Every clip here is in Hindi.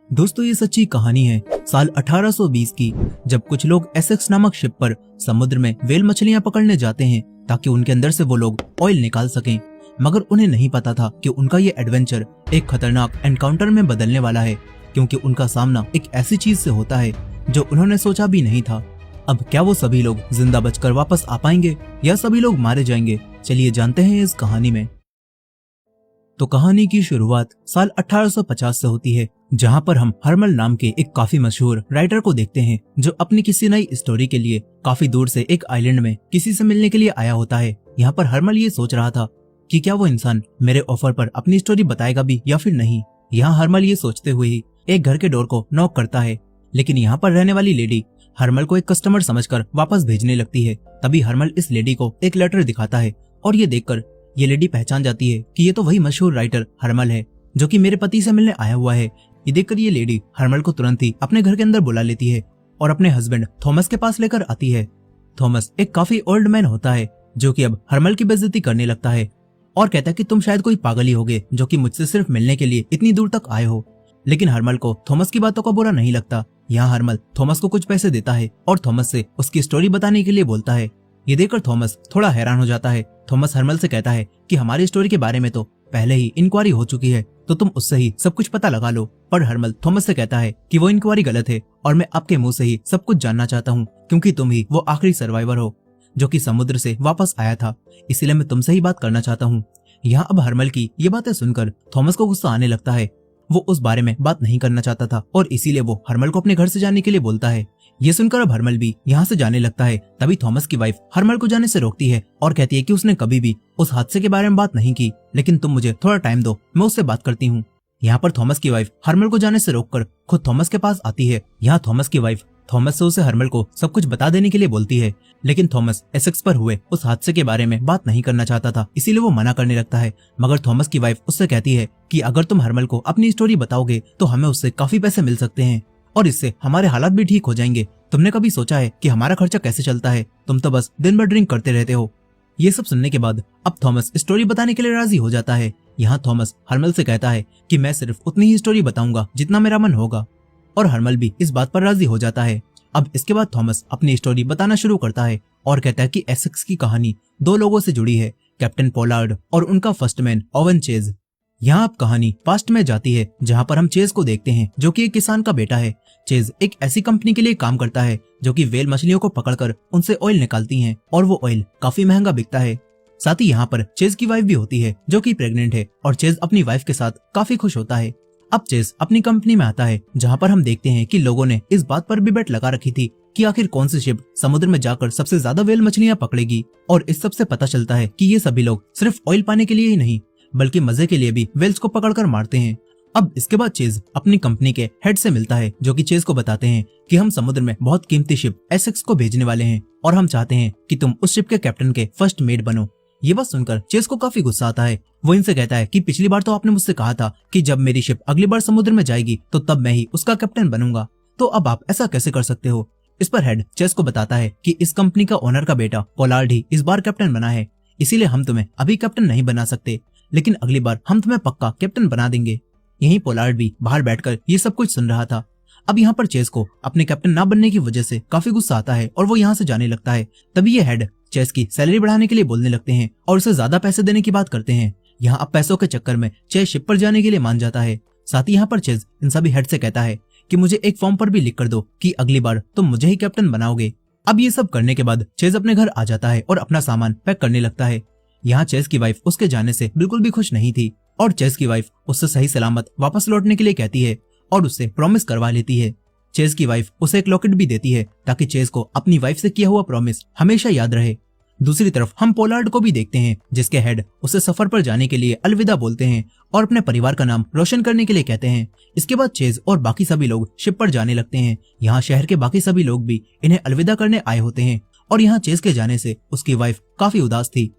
दोस्तों ये सच्ची कहानी है साल 1820 की, जब कुछ लोग एसेक्स नामक शिप पर समुद्र में वेल मछलियां पकड़ने जाते हैं ताकि उनके अंदर से वो लोग ऑयल निकाल सकें। मगर उन्हें नहीं पता था कि उनका ये एडवेंचर एक खतरनाक एनकाउंटर में बदलने वाला है, क्योंकि उनका सामना एक ऐसी चीज से होता है जो उन्होंने सोचा भी नहीं था। अब क्या वो सभी लोग जिंदा बचकर वापस आ पाएंगे या सभी लोग मारे जाएंगे? चलिए जानते हैं इस कहानी में। तो कहानी की शुरुआत साल 1850 से होती है, जहां पर हम हरमल नाम के एक काफी मशहूर राइटर को देखते हैं जो अपनी किसी नई स्टोरी के लिए काफी दूर से एक आइलैंड में किसी से मिलने के लिए आया होता है। यहाँ पर हरमल ये सोच रहा था कि क्या वो इंसान मेरे ऑफर पर अपनी स्टोरी बताएगा भी या फिर नहीं। यहाँ हरमल ये सोचते हुए ही एक घर के डोर को नॉक करता है, लेकिन यहाँ पर रहने वाली लेडी हरमल को एक कस्टमर समझकर वापस भेजने लगती है। तभी हरमल इस लेडी को एक लेटर दिखाता है और ये देखकर ये लेडी पहचान जाती है कि ये तो वही मशहूर राइटर हरमल है जो कि मेरे पति से मिलने आया हुआ है। ये देखकर ये लेडी हरमल को तुरंत ही अपने घर के अंदर बुला लेती है और अपने हस्बैंड थॉमस के पास लेकर आती है। थॉमस एक काफी ओल्ड मैन होता है जो कि अब हरमल की बेइज्जती करने लगता है और कहता है कि तुम शायद कोई पागल ही होगे जो कि मुझसे सिर्फ मिलने के लिए इतनी दूर तक आए हो। लेकिन हरमल को थॉमस की बातों का बुरा नहीं लगता। यहाँ हरमल थॉमस को कुछ पैसे देता है और थॉमस से उसकी स्टोरी बताने के लिए बोलता है। ये देखकर थॉमस थोड़ा हैरान हो जाता है। थॉमस हरमल से कहता है कि हमारी स्टोरी के बारे में तो पहले ही इंक्वायरी हो चुकी है, तो तुम उससे ही सब कुछ पता लगा लो। पर हरमल थॉमस से कहता है कि वो इंक्वायरी गलत है और मैं आपके मुंह से ही सब कुछ जानना चाहता हूँ, क्योंकि तुम ही वो आखिरी सर्वाइवर हो जो कि समुद्र से वापस आया था, इसीलिए मैं तुमसे ही बात करना चाहता हूँ। यहाँ अब हरमल की ये बातें सुनकर थॉमस को गुस्सा आने लगता है। वो उस बारे में बात नहीं करना चाहता था और इसीलिए वो हरमल को अपने घर से जाने के लिए बोलता है। ये सुनकर अब हरमल भी यहाँ से जाने लगता है। तभी थॉमस की वाइफ हरमल को जाने से रोकती है और कहती है कि उसने कभी भी उस हादसे के बारे में बात नहीं की, लेकिन तुम मुझे थोड़ा टाइम दो, मैं उससे बात करती हूँ। यहाँ पर थॉमस की वाइफ हरमल को जाने से रोककर खुद थॉमस के पास आती है। यहाँ थॉमस की वाइफ थॉमस से उसे हरमल को सब कुछ बता देने के लिए बोलती है, लेकिन थॉमस एसेक्स पर हुए उस हादसे के बारे में बात नहीं करना चाहता था, इसीलिए वो मना करने लगता है। मगर थॉमस की वाइफ उससे कहती है कि अगर तुम हरमल को अपनी स्टोरी बताओगे तो हमें उससे काफी पैसे मिल सकते हैं और इससे हमारे हालात भी ठीक हो जाएंगे। तुमने कभी सोचा है कि हमारा खर्चा कैसे चलता है? तुम तो बस दिन भर ड्रिंक करते रहते हो। ये सब सुनने के बाद अब थॉमस स्टोरी बताने के लिए राजी हो जाता है। यहाँ थॉमस हरमल से कहता है कि मैं सिर्फ उतनी ही स्टोरी बताऊंगा जितना मेरा मन होगा, और हरमल भी इस बात पर राजी हो जाता है। अब इसके बाद थॉमस अपनी स्टोरी बताना शुरू करता है और कहता है कि एसेक्स की कहानी दो लोगों से जुड़ी है, कैप्टन पोलार्ड और उनका फर्स्ट मैन ओवन चेज। यहाँ अब कहानी पास्ट में जाती है जहाँ पर हम चेज को देखते हैं जो कि एक किसान का बेटा है। चेज एक ऐसी कंपनी के लिए काम करता है जो कि वेल मछलियों को पकड़कर उनसे ऑयल निकालती हैं और वो ऑयल काफी महंगा बिकता है। साथ ही यहाँ पर चेज की वाइफ भी होती है जो कि प्रेग्नेंट है और चेज अपनी वाइफ के साथ काफी खुश होता है। अब चेज अपनी कंपनी में आता है जहाँ पर हम देखते हैं कि लोगों ने इस बात पर भी बेट लगा रखी थी कि आखिर कौन सी शिप समुद्र में जाकर सबसे ज्यादा वेल मछलियां पकड़ेगी, और इस सब से पता चलता है कि ये सभी लोग सिर्फ ऑयल पाने के लिए ही नहीं बल्कि मजे के लिए भी वेल्स को पकड़कर मारते हैं। अब इसके बाद चेज अपनी कंपनी के हेड से मिलता है जो कि चेज को बताते हैं कि हम समुद्र में बहुत कीमती शिप एसेक्स को भेजने वाले हैं और हम चाहते हैं कि तुम उस शिप के कैप्टन के फर्स्ट मेट बनो। ये बात सुनकर चेज को काफी गुस्सा आता है। वो इनसे कहता है कि पिछली बार तो आपने मुझसे कहा था कि जब मेरी शिप अगली बार समुद्र में जाएगी तो तब मैं ही उसका कैप्टन बनूंगा, तो अब आप ऐसा कैसे कर सकते हो? इस पर हेड चेज को बताता है कि इस कंपनी का ओनर का बेटा पोलार्ड ही इस बार कैप्टन बना है, इसीलिए हम तुम्हें अभी कैप्टन नहीं बना सकते, लेकिन अगली बार हम तुम्हें पक्का कैप्टन बना देंगे। यहीं पोलार्ड भी बाहर बैठकर ये सब कुछ सुन रहा था। अब यहाँ पर चेज को अपने कैप्टन ना बनने की वजह से काफी गुस्सा आता है और वो यहाँ से जाने लगता है। तभी ये हेड चेज की सैलरी बढ़ाने के लिए बोलने लगते हैं और उसे ज्यादा पैसे देने की बात करते हैं। यहाँ अब पैसों के चक्कर में चेज शिप पर जाने के लिए मान जाता है। साथ ही यहाँ पर चेज इन सभी हेड से कहता है कि मुझे एक फॉर्म पर भी लिख कर दो कि अगली बार तुम मुझे ही कैप्टन बनाओगे। अब ये सब करने के बाद चेज अपने घर आ जाता है और अपना सामान पैक करने लगता है। यहाँ चेज की वाइफ उसके जाने से बिल्कुल भी खुश नहीं थी और चेज की वाइफ उससे सही सलामत वापस लौटने के लिए कहती है और उससे प्रॉमिस करवा लेती है। चेज की वाइफ उसे एक लॉकेट भी देती है ताकि चेज को अपनी वाइफ से किया हुआ प्रॉमिस हमेशा याद रहे। दूसरी तरफ हम पोलार्ड को भी देखते हैं जिसके हेड उसे सफर पर जाने के लिए अलविदा बोलते हैं और अपने परिवार का नाम रोशन करने के लिए कहते हैं। इसके बाद चेज और बाकी सभी लोग शिप पर जाने लगते हैं। यहाँ शहर के बाकी सभी लोग भी इन्हें अलविदा करने आए होते हैं और यहाँ चेज के जाने से उसकी वाइफ काफी उदास थी।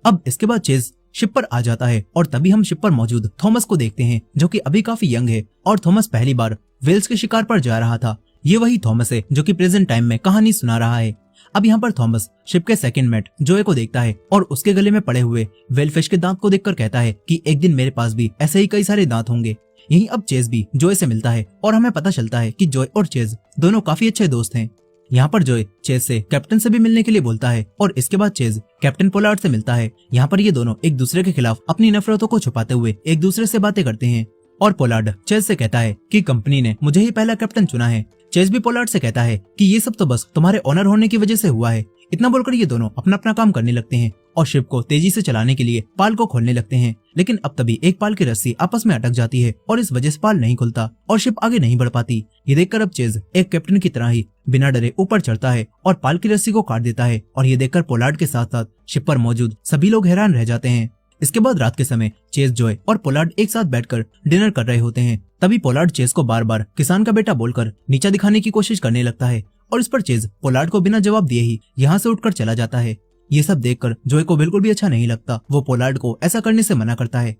अब इसके बाद चेज शिप पर आ जाता है और तभी हम शिप पर मौजूद थॉमस को देखते हैं जो कि अभी काफी यंग है और थॉमस पहली बार वेल्स के शिकार पर जा रहा था। ये वही थॉमस है जो कि प्रेजेंट टाइम में कहानी सुना रहा है। अब यहाँ पर थॉमस शिप के सेकंड मेट जोए को देखता है और उसके गले में पड़े हुए वेलफिश के दांत को देखकर कहता है कि एक दिन मेरे पास भी ऐसे ही कई सारे दांत होंगे। यहीं अब चेज भी जॉय से मिलता है और हमें पता चलता है कि जॉय और चेज दोनों काफी अच्छे दोस्त हैं। यहाँ पर जॉय चेज से कैप्टन से भी मिलने के लिए बोलता है और इसके बाद चेज कैप्टन पोलार्ड से मिलता है। यहाँ पर ये दोनों एक दूसरे के खिलाफ अपनी नफरतों को छुपाते हुए एक दूसरे से बातें करते हैं और पोलार्ड चेज से कहता है कि कंपनी ने मुझे ही पहला कैप्टन चुना है। चेज भी पोलार्ड से कहता है कि ये सब तो बस तुम्हारे ऑनर होने की वजह से हुआ है। इतना बोलकर ये दोनों अपना अपना काम करने लगते हैं और शिप को तेजी से चलाने के लिए पाल को खोलने लगते हैं। लेकिन अब तभी एक पाल की रस्सी आपस में अटक जाती है और इस वजह से पाल नहीं खुलता और शिप आगे नहीं बढ़ पाती। ये देखकर अब चेज एक कैप्टन की तरह ही बिना डरे ऊपर चढ़ता है और पाल की रस्सी को काट देता है और ये देखकर पोलार्ड के साथ साथ शिप पर मौजूद सभी लोग हैरान रह जाते हैं। इसके बाद रात के समय चेज, जॉय और पोलार्ड एक साथ बैठकर डिनर कर रहे होते हैं। तभी पोलार्ड चेज को बार बार किसान का बेटा बोलकर नीचा दिखाने की कोशिश करने लगता है और इस पर चेज पोलार्ड को बिना जवाब दिए ही यहाँ से उठकर चला जाता है। ये सब देखकर जॉय को बिल्कुल भी अच्छा नहीं लगता। वो पोलार्ड को ऐसा करने से मना करता है।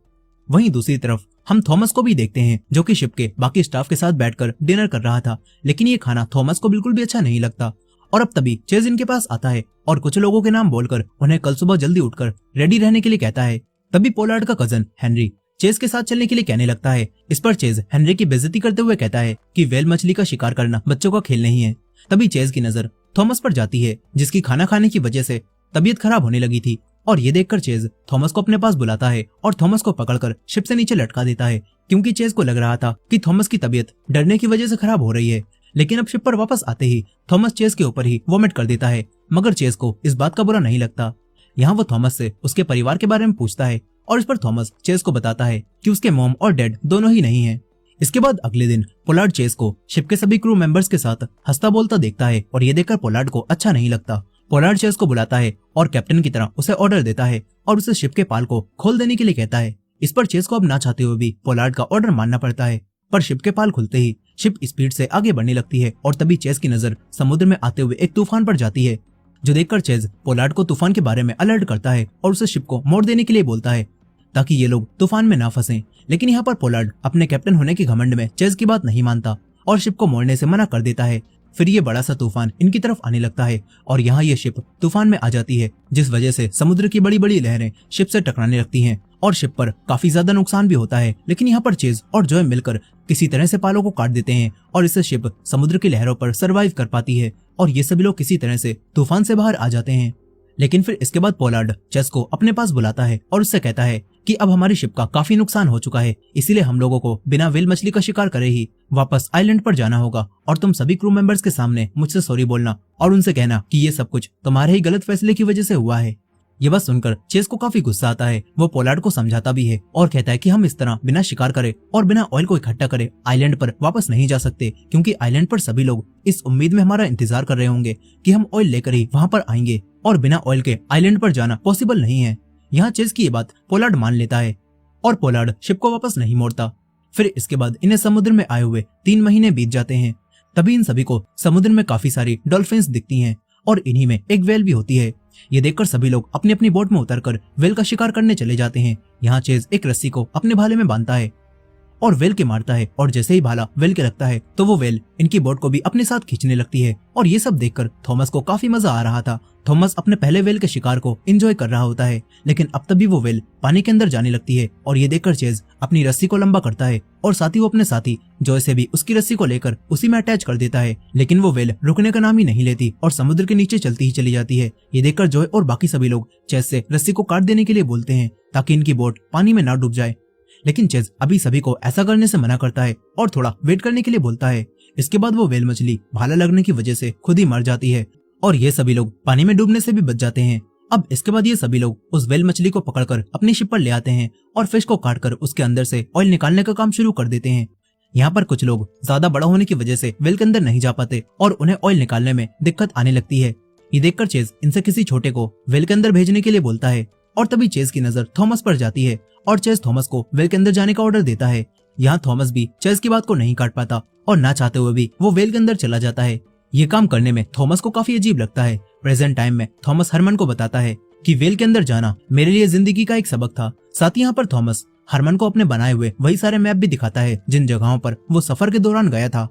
वहीं दूसरी तरफ हम थॉमस को भी देखते हैं जो कि शिप के बाकी स्टाफ के साथ बैठकर डिनर कर रहा था, लेकिन ये खाना थॉमस को बिल्कुल भी अच्छा नहीं लगता। और अब तभी चेज इनके पास आता है और कुछ लोगों के नाम बोलकर उन्हें कल सुबह जल्दी उठकर रेडी रहने के लिए कहता है। तभी पोलार्ड का कजन हेनरी चेज के साथ चलने के लिए कहने लगता है। इस पर चेज हेनरी की बेइज्जती करते हुए कहता है कि व्हेल मछली का शिकार करना बच्चों का खेल नहीं है। तभी चेज की नजर थॉमस पर जाती है जिसकी खाना खाने की वजह से तबीयत खराब होने लगी थी और ये देखकर चेज थॉमस को अपने पास बुलाता है और थॉमस को पकड़कर शिप से नीचे लटका देता है क्योंकि चेज को लग रहा था कि थॉमस की तबीयत डरने की वजह से खराब हो रही है। लेकिन अब शिप पर वापस आते ही थॉमस चेज के ऊपर ही वोमिट कर देता है, मगर चेज को इस बात का बुरा नहीं लगता। यहाँ वो थॉमस से उसके परिवार के बारे में पूछता है और इस पर थॉमस चेज को बताता है कि उसके मॉम और डैड दोनों ही नहीं हैं। इसके बाद अगले दिन पोलार्ड चेज को शिप के सभी क्रू मेंबर्स के साथ हंसता बोलता देखता है और ये देखकर पोलार्ड को अच्छा नहीं लगता। पोलार्ड चेज को बुलाता है और कैप्टन की तरह उसे ऑर्डर देता है और उसे शिप के पाल को खोल देने के लिए कहता है। इस पर चेज को अब ना चाहते हुए भी पोलार्ड का ऑर्डर मानना पड़ता है, पर शिप के पाल खुलते ही शिप स्पीड से आगे बढ़ने लगती है और तभी चेज की नजर समुद्र में आते हुए एक तूफान पर जाती है, जो देखकर चेज पोलार्ड को तूफान के बारे में अलर्ट करता है और उसे शिप को मोड़ देने के लिए बोलता है ताकि ये लोग तूफान में ना फंसें। लेकिन यहाँ पर पोलार्ड अपने कैप्टन होने के घमंड में चेज की बात नहीं मानता और शिप को मोड़ने से मना कर देता है। फिर ये बड़ा सा तूफान इनकी तरफ आने लगता है और यहाँ ये शिप तूफान में आ जाती है, जिस वजह से समुद्र की बड़ी बड़ी लहरें शिप से टकराने लगती हैं और शिप पर काफी ज्यादा नुकसान भी होता है। लेकिन यहाँ पर चेज और जॉय मिलकर किसी तरह से पालों को काट देते हैं और इससे शिप समुद्र की लहरों पर सरवाइव कर पाती है और ये सभी लोग किसी तरह से तूफान से बाहर आ जाते हैं। लेकिन फिर इसके बाद पोलार्ड चेज को अपने पास बुलाता है और उससे कहता है कि अब हमारी शिप का काफी नुकसान हो चुका है, इसीलिए हम लोगों को बिना व्हेल मछली का शिकार करे ही वापस आइलैंड पर जाना होगा और तुम सभी क्रू मेंबर्स के सामने मुझसे सॉरी बोलना और उनसे कहना कि ये सब कुछ तुम्हारे ही गलत फैसले की वजह से हुआ है। ये बात सुनकर चेज को काफी गुस्सा आता है। वो पोलार्ड को समझाता भी है और कहता है कि हम इस तरह बिना शिकार करे और बिना ऑयल को इकट्ठा करे आइलैंड पर वापस नहीं जा सकते, क्योंकि आइलैंड पर सभी लोग इस उम्मीद में हमारा इंतजार कर रहे होंगे कि हम ऑयल लेकर ही वहाँ पर आएंगे और बिना ऑयल के आइलैंड पर जाना पॉसिबल नहीं है। यहाँ चेज की ये बात पोलार्ड मान लेता है और पोलार्ड शिप को वापस नहीं मोड़ता। फिर इसके बाद इन्हें समुद्र में आए हुए 3 महीने बीत जाते हैं। तभी इन सभी को समुद्र में काफी सारी डॉल्फिन्स दिखती हैं और इन्हीं में एक व्हेल भी होती है। ये देखकर सभी लोग अपनी अपनी बोट में उतरकर व्हेल का शिकार करने चले जाते हैं। यहाँ चेज एक रस्सी को अपने भाले में बांधता है और व्हेल के मारता है और जैसे ही भाला व्हेल के लगता है तो वो व्हेल इनकी बोट को भी अपने साथ खींचने लगती है और ये सब देखकर थॉमस को काफी मजा आ रहा था। थॉमस अपने पहले व्हेल के शिकार को एंजॉय कर रहा होता है, लेकिन अब तभी वो व्हेल पानी के अंदर जाने लगती है और ये देखकर चेज अपनी रस्सी को लंबा करता है और साथ ही वो अपने साथी जॉय से भी उसकी रस्सी को लेकर उसी में अटैच कर देता है। लेकिन वो व्हेल रुकने का नाम ही नहीं लेती और समुद्र के नीचे चलती ही चली जाती है। ये देखकर जॉय और बाकी सभी लोग चेज से रस्सी को काट देने के लिए बोलते हैं ताकि इनकी बोट पानी में ना डूब जाए, लेकिन चेज अभी सभी को ऐसा करने से मना करता है और थोड़ा वेट करने के लिए बोलता है। इसके बाद वो व्हेल मछली भाला लगने की वजह से खुद ही मर जाती है और ये सभी लोग पानी में डूबने से भी बच जाते हैं। अब इसके बाद ये सभी लोग उस व्हेल मछली को पकड़कर अपनी शिप पर ले आते हैं और फिश को काटकर उसके अंदर से ऑयल निकालने का काम शुरू कर देते हैं। यहाँ पर कुछ लोग ज्यादा बड़ा होने की वजह से व्हेल के अंदर नहीं जा पाते और उन्हें ऑयल निकालने में दिक्कत आने लगती है। ये देखकर चेज इनसे किसी छोटे को व्हेल के अंदर भेजने के लिए बोलता है और तभी चेज की नजर थॉमस पर जाती है और चेज थॉमस को व्हेल के अंदर जाने का ऑर्डर देता है। यहाँ थॉमस भी चेज की बात को नहीं काट पाता और ना चाहते हुए भी वो व्हेल के अंदर चला जाता है। ये काम करने में थॉमस को काफी अजीब लगता है। प्रेजेंट टाइम में थॉमस हरमन को बताता है कि व्हेल के अंदर जाना मेरे लिए जिंदगी का एक सबक था। साथ ही यहाँ पर थॉमस हरमन को अपने बनाए हुए वही सारे मैप भी दिखाता है जिन जगहों पर वो सफर के दौरान गया था।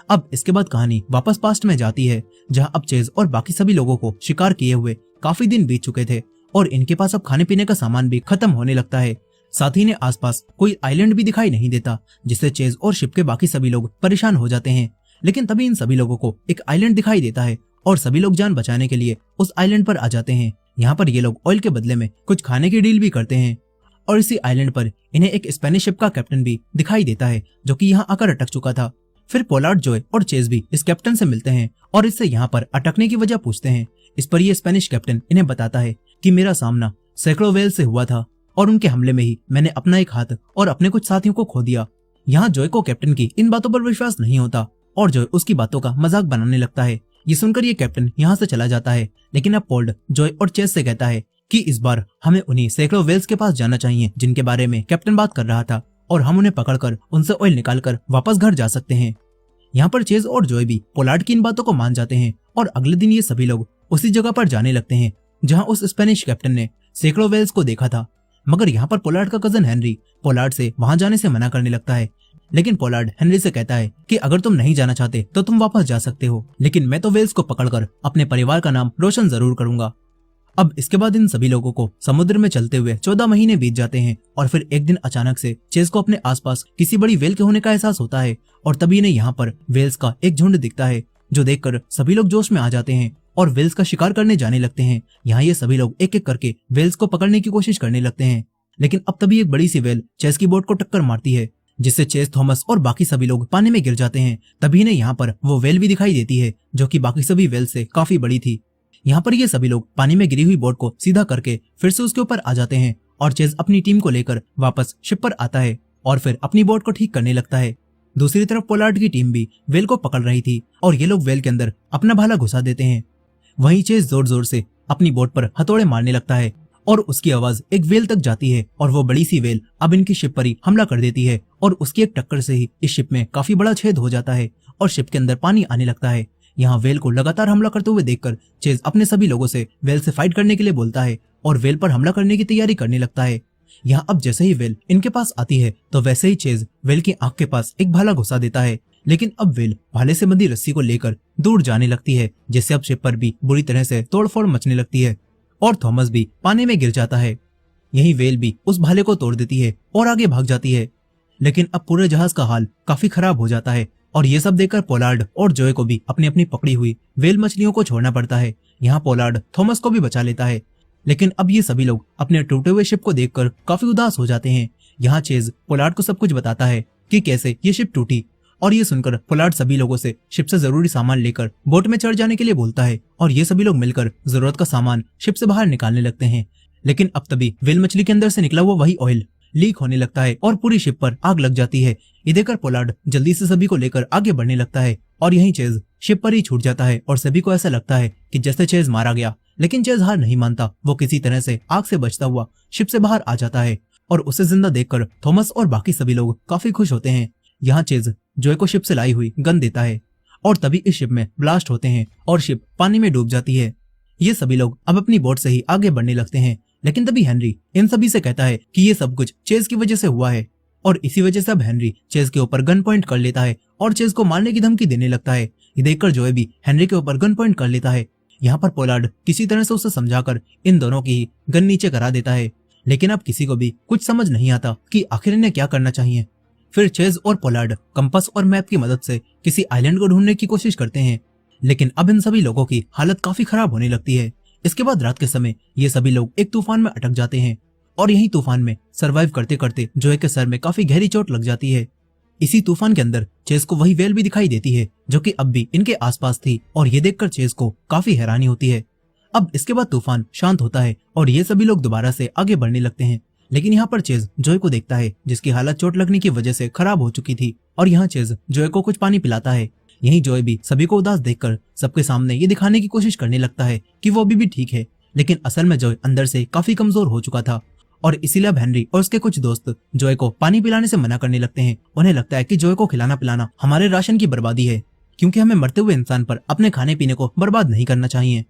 अब इसके बाद कहानी वापस पास्ट में जाती है, जहाँ अब चेज और बाकी सभी लोगों को शिकार किए हुए काफी दिन बीत चुके थे और इनके पास अब खाने पीने का सामान भी खत्म होने लगता है। साथ ही इन्हें आसपास कोई आइलैंड भी दिखाई नहीं देता, जिससे चेज और शिप के बाकी सभी लोग परेशान हो जाते हैं। लेकिन तभी इन सभी लोगों को एक आइलैंड दिखाई देता है और सभी लोग जान बचाने के लिए उस आइलैंड पर आ जाते हैं। यहाँ पर ये लोग ऑयल के बदले में कुछ खाने की डील भी करते हैं और इसी आइलैंड पर इन्हें एक स्पेनिश शिप का कैप्टन भी दिखाई देता है, जो कि यहाँ आकर अटक चुका था। फिर पोलार्ड, जॉय और चेज भी इस कैप्टन से मिलते हैं और इससे यहाँ पर अटकने की वजह पूछते हैं। इस पर ये स्पेनिश कैप्टन इन्हें बताता है कि मेरा सामना सैकड़ों व्हेल से हुआ था और उनके हमले में ही मैंने अपना एक हाथ और अपने कुछ साथियों को खो दिया। यहाँ जॉय को कैप्टन की इन बातों पर विश्वास नहीं होता और जॉय उसकी बातों का मजाक बनाने लगता है। ये सुनकर ये कैप्टन यहाँ से चला जाता है। लेकिन अब पोल्ड जॉय और चेज से कहता है कि इस बार हमें उन्हीं सैकड़ों व्हेल्स के पास जाना चाहिए जिनके बारे में कैप्टन बात कर रहा था, और हम उन्हें पकड़कर उनसे ऑयल निकालकर वापस घर जा सकते हैं। यहाँ पर चेज और जॉय भी पोलार्ड की इन बातों को मान जाते हैं और अगले दिन ये सभी लोग उसी जगह पर जाने लगते हैं जहाँ उस स्पेनिश कैप्टन ने सैकड़ों व्हेल्स को देखा था। मगर यहाँ पर पोलार्ड का कजन हेनरी पोलार्ड से वहां जाने से मना करने लगता है। लेकिन पोलार्ड हेनरी से कहता है कि अगर तुम नहीं जाना चाहते तो तुम वापस जा सकते हो, लेकिन मैं तो व्हेल्स को पकड़कर अपने परिवार का नाम रोशन जरूर करूंगा। अब इसके बाद इन सभी लोगों को समुद्र में चलते हुए 14 महीने बीत जाते हैं और फिर एक दिन अचानक से चेज को अपने आसपास किसी बड़ी व्हेल के होने का एहसास होता है और तभी इन्हें यहाँ पर व्हेल्स का एक झुंड दिखता है, जो देखकर सभी लोग जोश में आ जाते हैं और व्हेल्स का शिकार करने जाने लगते हैं। यहाँ ये सभी लोग एक एक करके व्हेल्स को पकड़ने की कोशिश करने लगते हैं। लेकिन अब तभी एक बड़ी सी व्हेल चेज की बोट को टक्कर मारती है, जिससे चेज, थॉमस और बाकी सभी लोग पानी में गिर जाते हैं। तभी इन्हें यहाँ पर वो व्हेल भी दिखाई देती है, जो कि बाकी सभी व्हेल से काफी बड़ी थी। यहाँ पर ये सभी लोग पानी में गिरी हुई बोट को सीधा करके फिर से उसके ऊपर आ जाते हैं और चेज अपनी टीम को लेकर वापस शिप पर आता है और फिर अपनी बोट को ठीक करने लगता है। दूसरी तरफ पोलार्ड की टीम भी व्हेल को पकड़ रही थी और ये लोग व्हेल के अंदर अपना भाला घुसा देते हैं। वहीं चेज जोर जोर से अपनी बोट पर हथौड़े मारने लगता है और उसकी आवाज एक व्हेल तक जाती है और वो बड़ी सी व्हेल अब इनकी शिप पर ही हमला कर देती है और उसकी एक टक्कर से ही इस शिप में काफी बड़ा छेद हो जाता है और शिप के अंदर पानी आने लगता है। यहाँ व्हेल को लगातार हमला करते हुए देखकर चेज अपने सभी लोगों से व्हेल से फाइट करने के लिए बोलता है और व्हेल पर हमला करने की तैयारी करने लगता है। यहाँ अब जैसे ही व्हेल इनके पास आती है तो वैसे ही चेज व्हेल की आंख के पास एक भाला घुसा देता है। लेकिन अब व्हेल भाले से बंधी रस्सी को लेकर दूर जाने लगती है, जिससे अब शिप पर भी बुरी तरह से तोड़फोड़ मचने लगती है और थॉमस भी पानी में गिर जाता है। यही व्हेल भी उस भाले को तोड़ देती है और आगे भाग जाती है। लेकिन अब पूरे जहाज का हाल काफी खराब हो जाता है और ये सब देखकर पोलार्ड और जॉय को भी अपनी अपनी पकड़ी हुई व्हेल मछलियों को छोड़ना पड़ता है। यहाँ पोलार्ड थॉमस को भी बचा लेता है। लेकिन अब ये सभी लोग अपने टूटे हुए शिप को देखकर काफी उदास हो जाते हैं। यहाँ चेज पोलार्ड को सब कुछ बताता है कि कैसे ये शिप टूटी और ये सुनकर पोलार्ड सभी लोगों से शिप से जरूरी सामान लेकर बोट में चढ़ जाने के लिए बोलता है और ये सभी लोग मिलकर जरूरत का सामान शिप से बाहर निकालने लगते हैं। लेकिन अब तभी व्हेल मछली के अंदर से निकला हुआ वही ऑयल लीक होने लगता है और पूरी शिप पर आग लग जाती है। ये देखकर पोलार्ड जल्दी से सभी को लेकर आगे बढ़ने लगता है और यहीं चेज शिप पर ही छूट जाता है और सभी को ऐसा लगता है कि जैसे चेज मारा गया। लेकिन चेज हार नहीं मानता, वो किसी तरह से आग से बचता हुआ शिप से बाहर आ जाता है और उसे जिंदा देखकर थॉमस और बाकी सभी लोग काफी खुश होते हैं। यहाँ चेज जॉय को शिप से लाई हुई गन देता है और तभी इस शिप में ब्लास्ट होते हैं और शिप पानी में डूब जाती है। ये सभी लोग अब अपनी बोट से ही आगे बढ़ने लगते हैं। लेकिन तभी हेनरी इन सभी से कहता है कि ये सब कुछ चेज की वजह से हुआ है और इसी वजह से अब हेनरी चेज के ऊपर गन पॉइंट कर लेता है और चेज को मारने की धमकी देने लगता है। ये देखकर जॉय भी हेनरी के ऊपर गन पॉइंट कर लेता है। यहाँ पर पोलार्ड किसी तरह से उसे समझाकर इन दोनों की गन नीचे करा देता है। लेकिन अब किसी को भी कुछ समझ नहीं आता कि आखिर इन्हें क्या करना चाहिए। फिर चेज और पोलार्ड कंपास और मैप की मदद से किसी आइलैंड को ढूंढने की कोशिश करते हैं। लेकिन अब इन सभी लोगों की हालत काफी खराब होने लगती है। इसके बाद रात के समय ये सभी लोग एक तूफान में अटक जाते हैं और यही तूफान में सरवाइव करते करते जॉय के सर में काफी गहरी चोट लग जाती है। इसी तूफान के अंदर चेज को वही व्हेल भी दिखाई देती है जो कि अब भी इनके आसपास थी और ये देखकर चेज को काफी हैरानी होती है। अब इसके बाद तूफान शांत होता है और ये सभी लोग दोबारा से आगे बढ़ने लगते हैं। लेकिन यहाँ पर चेज जॉय को देखता है जिसकी हालत चोट लगने की वजह से खराब हो चुकी थी और यहाँ चेज जॉय को कुछ पानी पिलाता है। यही जॉय भी सभी को उदास देखकर सबके सामने ये दिखाने की कोशिश करने लगता है कि वो अभी भी ठीक है। लेकिन असल में जॉय अंदर से काफी कमजोर हो चुका था और इसीलिए अब हेनरी और उसके कुछ दोस्त जॉय को पानी पिलाने से मना करने लगते हैं। उन्हें लगता है कि जॉय को खिलाना पिलाना हमारे राशन की बर्बादी है, क्योंकि हमें मरते हुए इंसान पर अपने खाने पीने को बर्बाद नहीं करना चाहिए।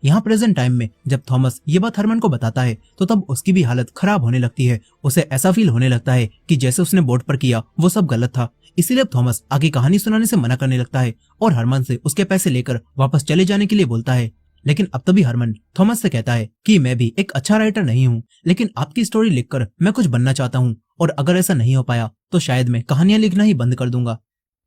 यहाँ प्रेजेंट टाइम में जब थॉमस ये बात हरमन को बताता है तो तब उसकी भी हालत खराब होने लगती है। उसे ऐसा फील होने लगता है कि जैसे उसने बोट पर किया वो सब गलत था। इसीलिए अब थॉमस आगे कहानी सुनाने से मना करने लगता है और हरमन से उसके पैसे लेकर वापस चले जाने के लिए बोलता है। लेकिन अब तभी हरमन थॉमस से कहता है कि मैं भी एक अच्छा राइटर नहीं हूँ, लेकिन आपकी स्टोरी लिखकर मैं कुछ बनना चाहता हूँ, और अगर ऐसा नहीं हो पाया तो शायद मैं कहानियां लिखना ही बंद कर दूंगा।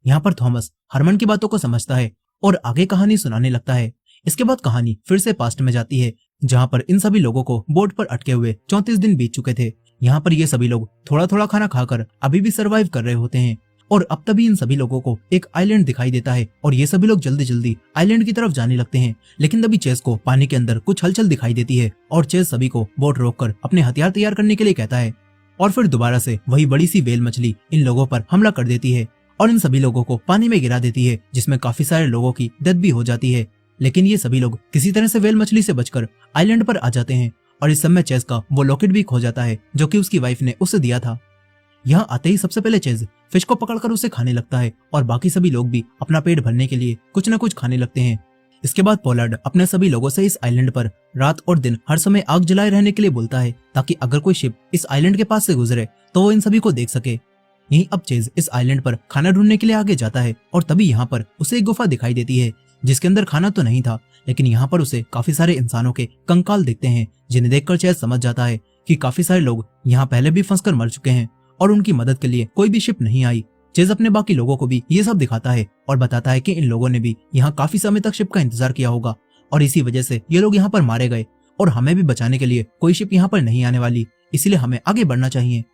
यहाँ पर थॉमस हरमन की बातों को समझता है और आगे कहानी सुनाने लगता है। इसके बाद कहानी फिर से पास्ट में जाती है, जहाँ पर इन सभी लोगों को बोट पर अटके हुए 34 दिन बीत चुके थे। यहाँ पर ये सभी लोग थोड़ा थोड़ा खाना खाकर अभी भी सरवाइव कर रहे होते हैं, और अब तभी इन सभी लोगों को एक आइलैंड दिखाई देता है और ये सभी लोग जल्दी जल्दी आइलैंड की तरफ जाने लगते हैं। लेकिन तभी चेस को पानी के अंदर कुछ हलचल दिखाई देती है और चेस सभी को बोट रोककर अपने हथियार तैयार करने के लिए कहता है, और फिर दोबारा से वही बड़ी सी व्हेल मछली इन लोगों पर हमला कर देती है और इन सभी लोगों को पानी में गिरा देती है, जिसमें काफी सारे लोगों की डेथ भी हो जाती है। लेकिन ये सभी लोग किसी तरह से व्हेल मछली से बचकर आइलैंड पर आ जाते हैं, और इस समय चेस का वो लॉकेट भी खो जाता है जो कि उसकी वाइफ ने उसे दिया था। यहाँ आते ही सबसे पहले चेज फिश को पकड़कर उसे खाने लगता है, और बाकी सभी लोग भी अपना पेट भरने के लिए कुछ न कुछ खाने लगते हैं। इसके बाद पोलार्ड अपने सभी लोगों से इस आइलैंड पर रात और दिन हर समय आग जलाए रहने के लिए बोलता है, ताकि अगर कोई शिप इस आइलैंड के पास से गुजरे तो वो इन सभी को देख सके। यहीं अब चेज इस आइलैंड पर खाना ढूंढने के लिए आगे जाता है, और तभी यहाँ पर उसे एक गुफा दिखाई देती है, जिसके अंदर खाना तो नहीं था, लेकिन यहाँ पर उसे काफी सारे इंसानों के कंकाल दिखते हैं, जिन्हें देखकर चेज समझ जाता है कि काफी सारे लोग यहाँ पहले भी फंसकर मर चुके हैं और उनकी मदद के लिए कोई भी शिप नहीं आई। चेज अपने बाकी लोगों को भी ये सब दिखाता है और बताता है कि इन लोगों ने भी यहाँ काफी समय तक शिप का इंतजार किया होगा, और इसी वजह से ये लोग यहाँ पर मारे गए, और हमें भी बचाने के लिए कोई शिप यहाँ पर नहीं आने वाली, इसलिए हमें आगे बढ़ना चाहिए।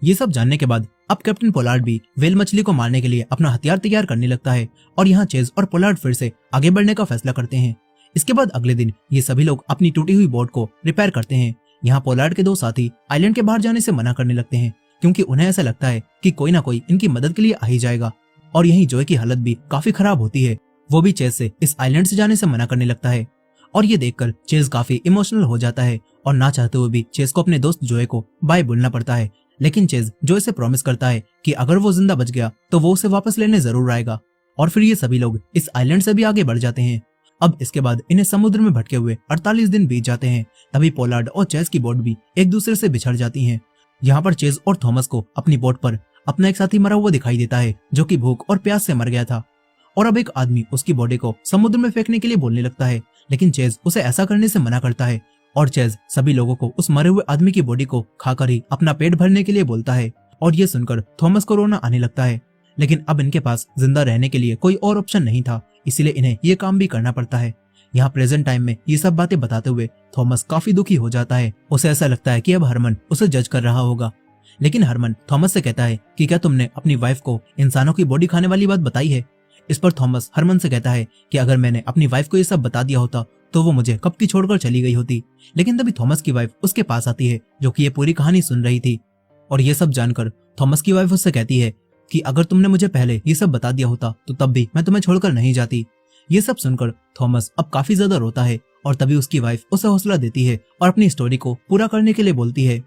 ये सब जानने के बाद अब कैप्टन पोलार्ड भी व्हेल मछली को मारने के लिए अपना हथियार तैयार करने लगता है, और यहाँ चेज और पोलार्ड फिर से आगे बढ़ने का फैसला करते हैं। इसके बाद अगले दिन ये सभी लोग अपनी टूटी हुई बोट को रिपेयर करते हैं। यहाँ पोलार्ड के दो साथी आइलैंड के बाहर जाने से मना करने लगते हैं, क्योंकि उन्हें ऐसा लगता है कि कोई ना कोई इनकी मदद के लिए आ ही जाएगा। और यहीं जॉय की हालत भी काफी खराब होती है, वो भी चेज से इस आइलैंड से जाने से मना करने लगता है, और ये देखकर चेज काफी इमोशनल हो जाता है, और ना चाहते हुए भी चेज को अपने दोस्त जॉय को बाय बोलना पड़ता है। लेकिन चेज जॉय से प्रॉमिस करता है कि अगर वो जिंदा बच गया तो वो उसे वापस लेने जरूर आएगा, और फिर ये सभी लोग इस आइलैंड से भी आगे बढ़ जाते हैं। अब इसके बाद इन्हें समुद्र में भटके हुए 48 दिन बीत जाते हैं। तभी पोलार्ड और चेज की बोट भी एक दूसरे से बिछड़ जाती हैं। यहाँ पर चेज और थॉमस को अपनी बोट पर अपना एक साथी मरा हुआ दिखाई देता है, जो कि भूख और प्यास से मर गया था, और अब एक आदमी उसकी बॉडी को समुद्र में फेंकने के लिए बोलने लगता है, लेकिन चेज उसे ऐसा करने से मना करता है, और चेज सभी लोगों को उस मरे हुए आदमी की बॉडी को खाकर ही अपना पेट भरने के लिए बोलता है। और ये सुनकर थॉमस को रोना आने लगता है, लेकिन अब इनके पास जिंदा रहने के लिए कोई और ऑप्शन नहीं था, इसीलिए इन्हें ये काम भी करना पड़ता है। यहाँ प्रेजेंट टाइम में ये सब बातें बताते हुए थॉमस काफी दुखी हो जाता है। उसे ऐसा लगता है कि अब हरमन उसे जज कर रहा होगा, लेकिन हरमन थॉमस से कहता है कि क्या तुमने अपनी वाइफ को इंसानों की बॉडी खाने वाली बात बताई है। इस पर थॉमस हरमन से कहता है कि अगर मैंने अपनी वाइफ को ये सब बता दिया होता तो वो मुझे कब की छोड़कर चली गई होती। लेकिन तभी थॉमस की वाइफ उसके पास आती है, जो कि ये पूरी कहानी सुन रही थी, और ये सब जानकर थॉमस की वाइफ उससे कहती है कि अगर तुमने मुझे पहले ये सब बता दिया होता तो तब भी मैं तुम्हें छोड़कर नहीं जाती। ये सब सुनकर थॉमस अब काफी ज्यादा रोता है, और तभी उसकी वाइफ उसे हौसला देती है और अपनी स्टोरी को पूरा करने के लिए बोलती है।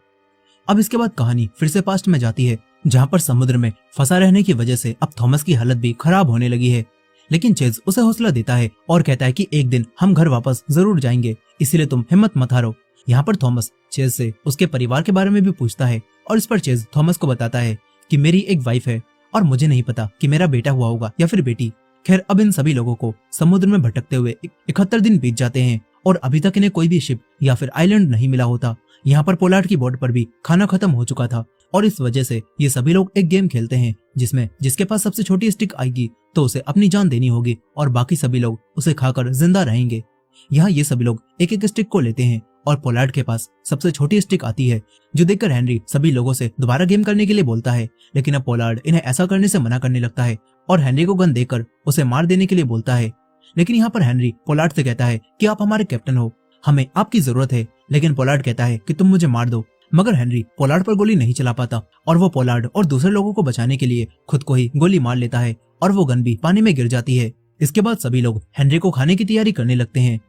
अब इसके बाद कहानी फिर से पास्ट में जाती है, जहाँ पर समुद्र में फंसा रहने की वजह से अब थॉमस की हालत भी खराब होने लगी है। लेकिन चेज उसे हौसला देता है और कहता है कि एक दिन हम घर वापस जरूर जाएंगे, इसीलिए तुम हिम्मत मत हारो। यहाँ पर थॉमस चेज से उसके परिवार के बारे में भी पूछता है, और इस पर चेज थॉमस को बताता है कि मेरी एक वाइफ है और मुझे नहीं पता कि मेरा बेटा हुआ होगा या फिर बेटी। खैर अब इन सभी लोगों को समुद्र में भटकते हुए 71 दिन बीत जाते हैं, और अभी तक इन्हें कोई भी शिप या फिर आइलैंड नहीं मिला होता। यहाँ पर पोलार्ड की बोट पर भी खाना खत्म हो चुका था, और इस वजह से ये सभी लोग एक गेम खेलते हैं, जिसमें जिसके पास सबसे छोटी स्टिक आएगी तो उसे अपनी जान देनी होगी, और बाकी सभी लोग उसे खाकर जिंदा रहेंगे। यहाँ ये सभी लोग एक एक स्टिक को लेते हैं, और पोलार्ड के पास सबसे छोटी स्टिक आती है, जो देखकर हेनरी सभी लोगों से दोबारा गेम करने के लिए बोलता है। लेकिन अब पोलार्ड इन्हें ऐसा करने से मना करने लगता है और हेनरी को गन देकर उसे मार देने के लिए बोलता है। लेकिन यहाँ पर हेनरी पोलार्ड से कहता है कि आप हमारे कैप्टन हो, हमें आपकी जरूरत है। लेकिन पोलार्ड कहता है कि तुम मुझे मार दो, मगर हेनरी पोलार्ड पर गोली नहीं चला पाता, और वो पोलार्ड और दूसरे लोगों को बचाने के लिए खुद को ही गोली मार लेता है, और वो गन भी पानी में गिर जाती है। इसके बाद सभी लोग हेनरी को खाने की तैयारी करने लगते हैं।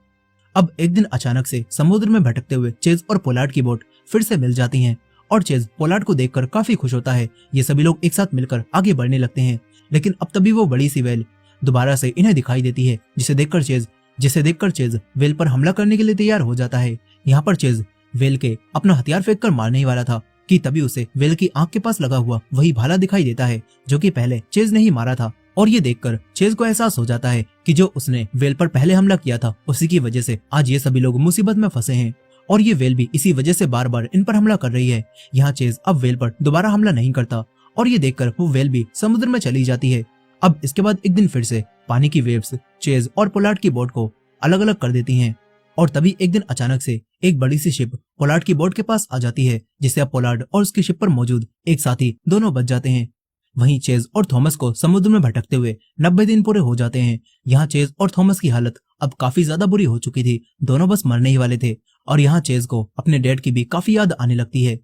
अब एक दिन अचानक से समुद्र में भटकते हुए चेज और पोलार्ड की बोट फिर से मिल जाती हैं, और चेज पोलार्ड को देखकर काफी खुश होता है। ये सभी लोग एक साथ मिलकर आगे बढ़ने लगते हैं, लेकिन अब तभी वो बड़ी सी व्हेल दोबारा से इन्हें दिखाई देती है, जिसे देखकर चेज व्हेल पर हमला करने के लिए तैयार हो जाता है। यहाँ पर चेज व्हेल के अपना हथियार फेंक कर मारने ही वाला था कि तभी उसे व्हेल की आंख के पास लगा हुआ वही भाला दिखाई देता है, जो कि पहले चेज ने ही मारा था। और ये देखकर चेज को एहसास हो जाता है कि जो उसने वेल पर पहले हमला किया था उसी की वजह से आज ये सभी लोग मुसीबत में फंसे हैं और ये वेल भी इसी वजह से बार बार इन पर हमला कर रही है। यहाँ चेज अब वेल पर दोबारा हमला नहीं करता और ये देखकर वो वेल भी समुद्र में चली जाती है। अब इसके बाद एक दिन फिर से पानी की वेव्स चेज और पोलार्ड की बोट को अलग अलग कर देती हैं और तभी एक दिन अचानक से एक बड़ी सी शिप पोलार्ड की बोट के पास आ जाती है, जिससे अब पोलार्ड और उसकी शिप पर मौजूद एक साथी दोनों बच जाते हैं। वहीं चेज और थॉमस को समुद्र में भटकते हुए 90 दिन पूरे हो जाते हैं। यहाँ चेज और थॉमस की हालत अब काफी ज्यादा बुरी हो चुकी थी, दोनों बस मरने ही वाले थे और यहाँ चेज को अपने डैड की भी काफी याद आने लगती है।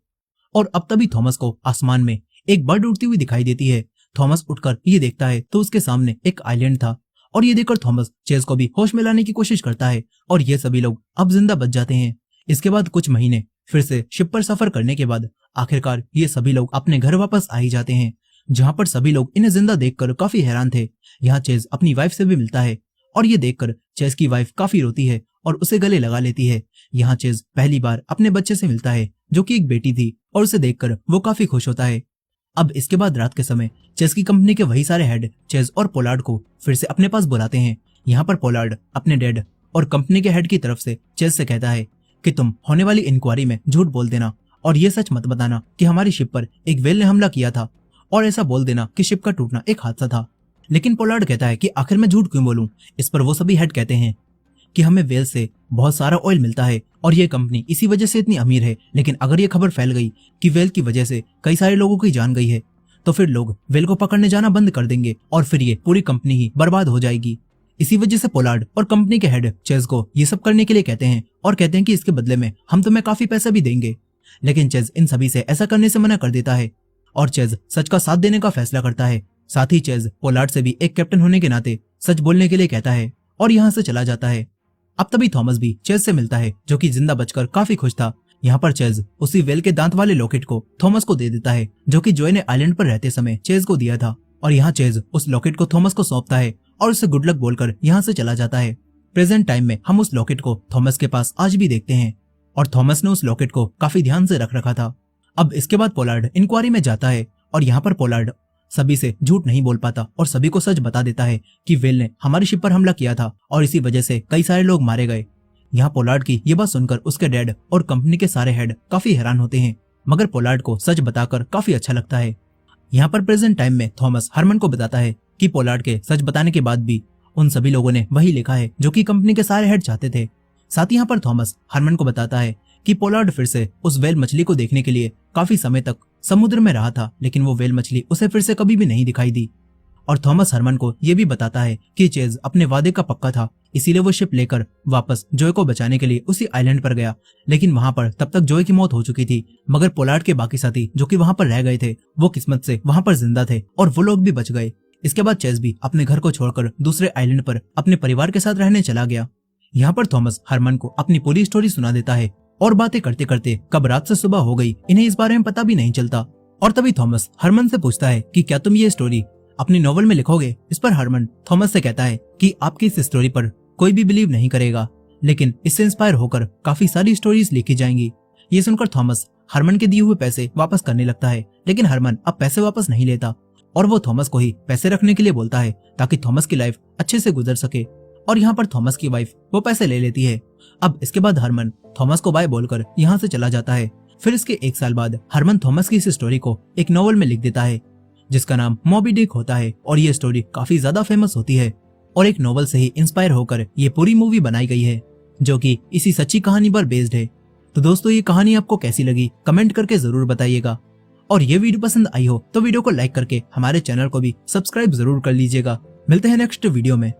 और अब तभी थॉमस को आसमान में एक बर्ड उड़ती हुई दिखाई देती है। थॉमस उठकर ये देखता है तो उसके सामने एक आइलैंड था और ये देखकर थॉमस चेज को भी होश में लाने की कोशिश करता है और ये सभी लोग अब जिंदा बच जाते हैं। इसके बाद कुछ महीने फिर से शिप पर सफर करने के बाद आखिरकार ये सभी लोग अपने घर वापस आ ही जाते हैं, जहाँ पर सभी लोग इन्हें जिंदा देखकर काफी हैरान थे। यहाँ चेज अपनी वाइफ से भी मिलता है और ये देखकर चेज की वाइफ काफी रोती है और उसे गले लगा लेती है। यहाँ चेज पहली बार अपने बच्चे से मिलता है जो कि एक बेटी थी और उसे देखकर वो काफी खुश होता है। अब इसके बाद रात के समय चेज की कंपनी के वही सारे हेड चेज और पोलार्ड को फिर से अपने पास बुलाते हैं। यहाँ पर पोलार्ड अपने डैड और कंपनी के हेड की तरफ से चेज से कहता है कि तुम होने वाली इंक्वायरी में झूठ बोल देना और ये सच मत बताना कि हमारी शिप पर एक वेल ने हमला किया था और ऐसा बोल देना कि शिप का टूटना एक हादसा था। लेकिन पोलार्ड कहता है कि आखिर मैं झूठ क्यों बोलूं। इस पर वो सभी हेड कहते हैं कि हमें वेल से बहुत सारा ऑयल मिलता है और ये कंपनी इसी वजह से इतनी अमीर है, लेकिन अगर ये खबर फैल गई कि वेल की वजह से कई सारे लोगों की जान गई है तो फिर लोग वेल को पकड़ने जाना बंद कर देंगे और फिर ये पूरी कंपनी ही बर्बाद हो जाएगी। इसी वजह से पोलार्ड और कंपनी के हेड चेज को ये सब करने के लिए कहते हैं और कहते हैं कि इसके बदले में हम तुम्हें काफी पैसा भी देंगे। लेकिन चेज इन सभी से ऐसा करने से मना कर देता है और चेज सच का साथ देने का फैसला करता है। साथ ही चेज पोलार्ड से भी एक कैप्टन होने के नाते सच बोलने के लिए कहता है और यहाँ से चला जाता है। अब तभी थॉमस भी चेज से मिलता है जो कि जिंदा बचकर काफी खुश था। यहाँ पर चेज उसी वेल के दांत वाले लॉकेट को थॉमस को दे देता है जो कि जॉय ने आइलैंड पर रहते समय चेज को दिया था और यहाँ चेज उस लॉकेट को थॉमस को सौंपता है और उसे गुड लक बोलकर यहाँ से चला जाता है। प्रेजेंट टाइम में हम उस लॉकेट को थॉमस के पास आज भी देखते हैं और थॉमस ने उस लॉकेट को काफी ध्यान से रख रखा था। अब इसके बाद पोलार्ड इंक्वायरी में जाता है और यहाँ पर पोलार्ड सभी से झूठ नहीं बोल पाता और सभी को सच बता देता है कि वेल ने हमारी शिप पर हमला किया था और इसी वजह से कई सारे लोग मारे गए। यहाँ पोलार्ड की ये बात सुनकर उसके डैड और कंपनी के सारे हेड काफी हैरान होते हैं, मगर पोलार्ड को सच बताकर काफी अच्छा लगता है। यहाँ पर प्रेजेंट टाइम में थॉमस हरमन को बताता है कि पोलार्ड के सच बताने के बाद भी उन सभी लोगों ने वही लिखा है जो कि कंपनी के सारे हेड चाहते थे। साथ ही यहाँ पर थॉमस हरमन को बताता है कि पोलार्ड फिर से उस वेल मछली को देखने के लिए काफी समय तक समुद्र में रहा था, लेकिन वो वेल मछली उसे फिर से कभी भी नहीं दिखाई दी। और थॉमस हरमन को यह भी बताता है कि चेज अपने वादे का पक्का था, इसीलिए वो शिप लेकर वापस जॉय को बचाने के लिए उसी आइलैंड पर गया। लेकिन वहां पर तब तक जॉय की मौत हो चुकी थी, मगर पोलार्ड के बाकी साथी जो कि वहां पर रह गए थे वो किस्मत से वहां पर जिंदा थे और वो लोग भी बच गए। इसके बाद चेज भी अपने घर को छोड़कर दूसरे आइलैंड पर अपने परिवार के साथ रहने चला गया। यहाँ पर थॉमस हरमन को अपनी पूरी स्टोरी सुना देता है और बातें करते करते कब रात से सुबह हो गई इन्हें इस बारे में पता भी नहीं चलता। और तभी थॉमस हरमन से पूछता है कि क्या तुम ये स्टोरी अपनी नॉवल में लिखोगे। इस पर हरमन थॉमस से कहता है कि आपकी इस स्टोरी पर कोई भी बिलीव नहीं करेगा, लेकिन इससे इंस्पायर होकर काफी सारी स्टोरीज लिखी जाएंगी। ये सुनकर थॉमस हरमन के दिए हुए पैसे वापस करने लगता है, लेकिन हरमन अब पैसे वापस नहीं लेता और वो थॉमस को ही पैसे रखने के लिए बोलता है ताकि थॉमस की लाइफ अच्छे से गुजर सके। और यहाँ पर थॉमस की वाइफ वो पैसे ले लेती है। अब इसके बाद हरमन थॉमस को बाय बोलकर यहाँ से चला जाता है। फिर इसके 1 साल बाद हरमन थॉमस की इस स्टोरी को एक नॉवल में लिख देता है जिसका नाम मॉबी डिक होता है और ये स्टोरी काफी ज्यादा फेमस होती है और एक नॉवल से ही इंस्पायर होकर ये पूरी मूवी बनाई गई है जो कि इसी सच्ची कहानी पर बेस्ड है। तो दोस्तों ये कहानी आपको कैसी लगी कमेंट करके जरूर बताइएगा और ये वीडियो पसंद आई हो तो वीडियो को लाइक करके हमारे चैनल को भी सब्सक्राइब जरूर कर लीजिएगा। मिलते हैं नेक्स्ट वीडियो में।